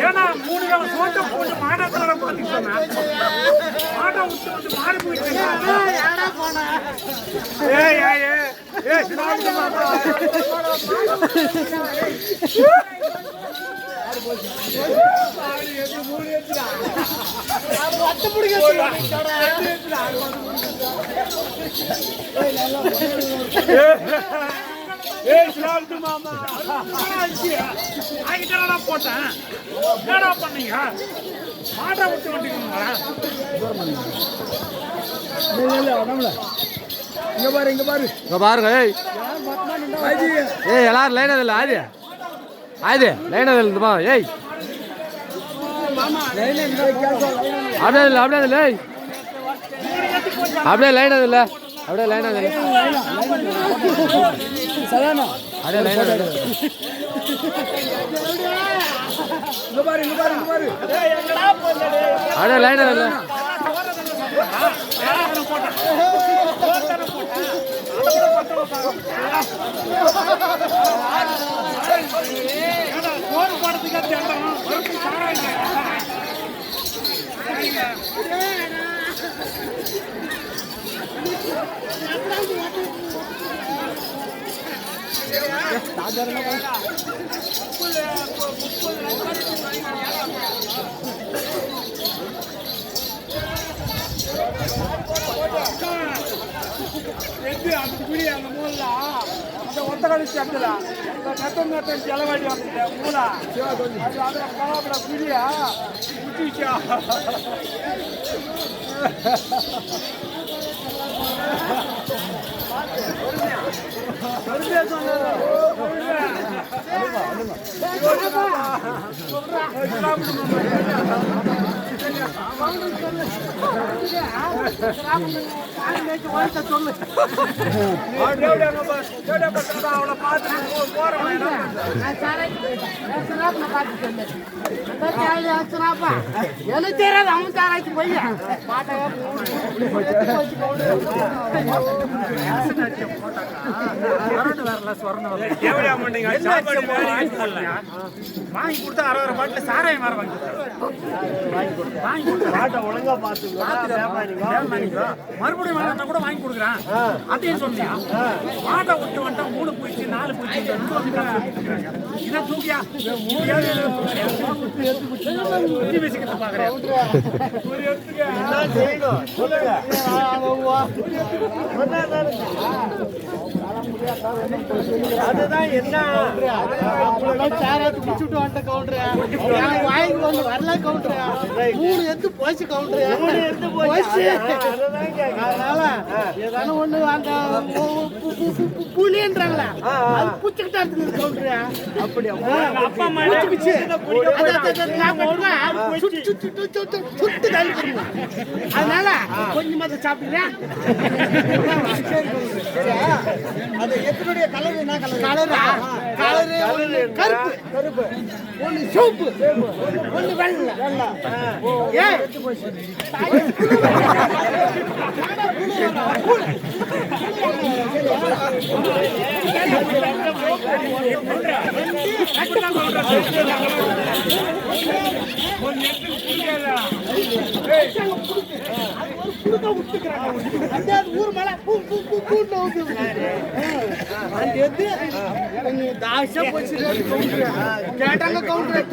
ஏன்னா 3 நாள் சோத்த போட்டு மாடத்துல பாத்தீங்கன்னா மாட விட்டு வந்து மாறி போயிட்டு ஏய் ஏய் ஏய் சினாங்க மாமா ஏய் சினாங்க மாமா ஆகிட்டடா போட்டேன் என்னடா பண்ணீங்க மாட விட்டு வந்துட்டீங்களா இங்க பாரு இங்க பாருங்க. ஏய் எல்லாரும் லைன் அதில்ல ஆதி லைன் அதில்மா ஏய் அப்படியே இல்லை அப்படியே லைன் அதில்ல அப்படியே லைன் அதில்ல அப்படியே லைன் அதில்ல அப்படியே லைன் அதில்ல அந்த மூல அந்த ஒத்த கழிச்சு அப்படில நெத்தம் செலவாடி வந்து மூல அதுல கலாபுல புரியா குட்டிச்சா வாங்கி கொடுத்தா 60 பாட்டில் சாராயம் வேற வாங்கி ஒழுங்கா பார்த்து மறுபடியும் வேணா கூட வாங்கி கொடுக்குறேன் அதையும் சொன்னியா மாட்டை விட்டு வந்துட்டா 3 போயிடுச்சு 4 போயிடுச்சு இதை தூக்கியா பேசிக்கிட்டு பாக்குறேன் அதுதான் என்ன குடிச்சுட்டு வந்துட்ட கவுண்டர் வாங்கி வந்து வரல கவுண்டர் 3 எடுத்து போச்சு கவுண்டர் அதனால ஏதான ஒண்ணு அந்த புலின்றாங்களா அது புச்சுக்கிட்டா இருக்குது கவுண்டர் அப்படியா அப்பா அம்மா சுட்டு தள்ளிக்கிறோம் அதனால கொஞ்சமா சாப்பிடுறேன் அது எத்தனுடைய கலர் என்ன கலர் கலரு கருப்பு கருப்பு ஒன்னு சோப்பு ஒன்னு வெள்ளை ஏன் ஊர் மலை தாசா போச்சு கேட்டாங்க கவுண்டர்